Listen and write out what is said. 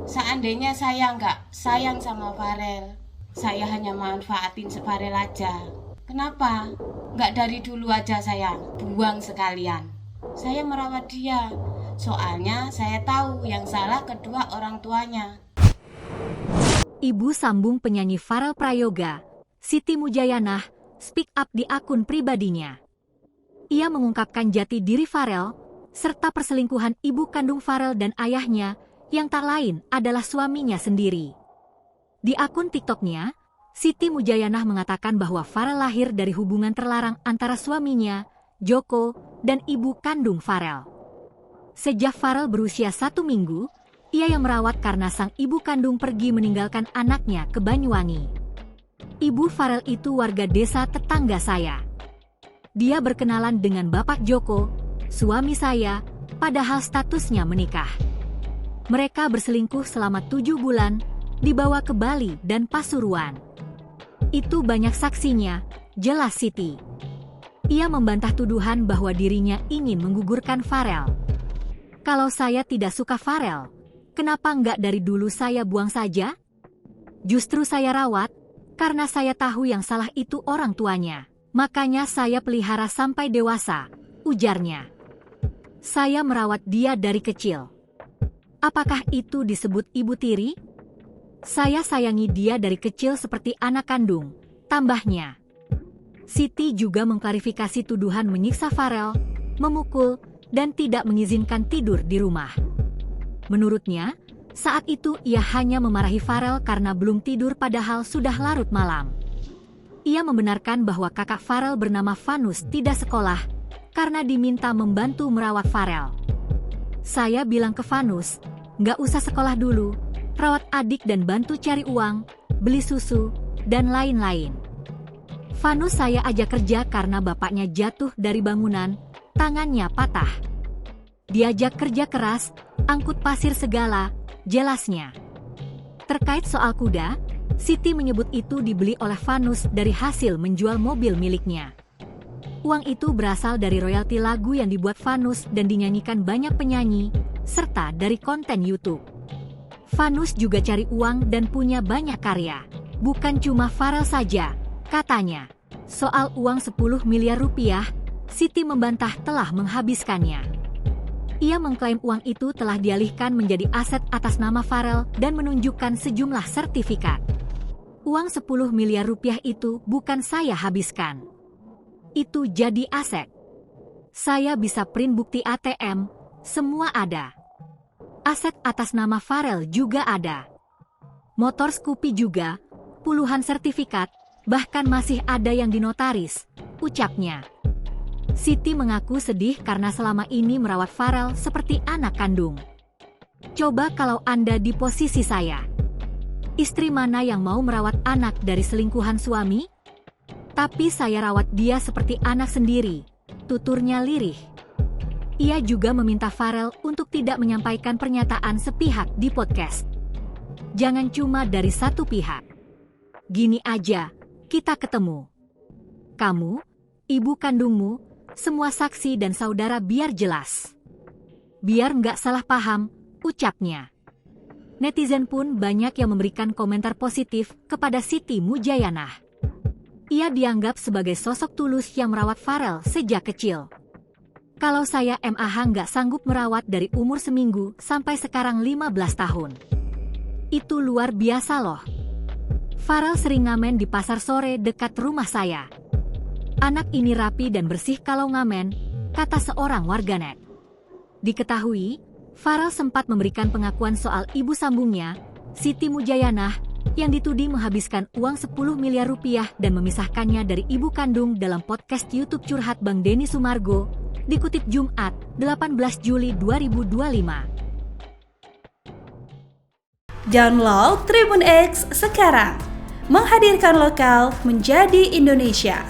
Seandainya saya nggak sayang sama Farel, saya hanya manfaatin Farel aja. Kenapa? Nggak dari dulu aja saya buang sekalian. Saya merawat dia, soalnya saya tahu yang salah kedua orang tuanya. Ibu sambung penyanyi Farel Prayoga, Siti Mujayanah, speak up di akun pribadinya. Ia mengungkapkan jati diri Farel, serta perselingkuhan ibu kandung Farel dan ayahnya, yang tak lain adalah suaminya sendiri. Di akun TikToknya, Siti Mujayanah mengatakan bahwa Farel lahir dari hubungan terlarang antara suaminya, Joko, dan ibu kandung Farel. Sejak Farel berusia 1 minggu, ia yang merawat karena sang ibu kandung pergi meninggalkan anaknya ke Banyuwangi. Ibu Farel itu warga desa tetangga saya. Dia berkenalan dengan Bapak Joko, suami saya, padahal statusnya menikah. Mereka berselingkuh selama 7 bulan, dibawa ke Bali dan Pasuruan. Itu banyak saksinya, jelas Siti. Ia membantah tuduhan bahwa dirinya ingin menggugurkan Farel. Kalau saya tidak suka Farel, kenapa nggak dari dulu saya buang saja? Justru saya rawat, karena saya tahu yang salah itu orang tuanya. Makanya saya pelihara sampai dewasa, ujarnya. Saya merawat dia dari kecil. Apakah itu disebut ibu tiri? Saya sayangi dia dari kecil seperti anak kandung, tambahnya. Siti juga mengklarifikasi tuduhan menyiksa Farel, memukul, dan tidak mengizinkan tidur di rumah. Menurutnya, saat itu ia hanya memarahi Farel karena belum tidur padahal sudah larut malam. Ia membenarkan bahwa kakak Farel bernama Vanus tidak sekolah karena diminta membantu merawat Farel. Saya bilang ke Vanus, nggak usah sekolah dulu, rawat adik dan bantu cari uang, beli susu, dan lain-lain. Vanus saya ajak kerja karena bapaknya jatuh dari bangunan, tangannya patah. Diajak kerja keras, angkut pasir segala, jelasnya. Terkait soal kuda, Siti menyebut itu dibeli oleh Vanus dari hasil menjual mobil miliknya. Uang itu berasal dari royalti lagu yang dibuat Vanus dan dinyanyikan banyak penyanyi, serta dari konten YouTube. Vanus juga cari uang dan punya banyak karya. Bukan cuma Farel saja, katanya. Soal uang 10 miliar rupiah, Siti membantah telah menghabiskannya. Ia mengklaim uang itu telah dialihkan menjadi aset atas nama Farel dan menunjukkan sejumlah sertifikat. Uang 10 miliar rupiah itu bukan saya habiskan. Itu jadi aset. Saya bisa print bukti ATM, semua ada. Aset atas nama Farel juga ada. Motor Scoopy juga, puluhan sertifikat, bahkan masih ada yang dinotaris, ucapnya. Siti mengaku sedih karena selama ini merawat Farel seperti anak kandung. Coba kalau Anda di posisi saya. Istri mana yang mau merawat anak dari selingkuhan suami? Tapi saya rawat dia seperti anak sendiri, tuturnya lirih. Ia juga meminta Farel untuk tidak menyampaikan pernyataan sepihak di podcast. Jangan cuma dari satu pihak. Gini aja, kita ketemu. Kamu, ibu kandungmu, semua saksi dan saudara biar jelas. Biar nggak salah paham, ucapnya. Netizen pun banyak yang memberikan komentar positif kepada Siti Mujayanah. Ia dianggap sebagai sosok tulus yang merawat Farel sejak kecil. Kalau saya MAH nggak sanggup merawat dari umur seminggu sampai sekarang 15 tahun. Itu luar biasa loh. Farel sering ngamen di pasar sore dekat rumah saya. Anak ini rapi dan bersih kalau ngamen, kata seorang warganet. Diketahui, Farel sempat memberikan pengakuan soal ibu sambungnya, Siti Mujayanah, yang dituding menghabiskan uang 10 miliar rupiah dan memisahkannya dari ibu kandung dalam podcast YouTube Curhat Bang Denny Sumargo, dikutip Jumat, 18 Juli 2025. Download Tribun X sekarang, menghadirkan lokal menjadi Indonesia.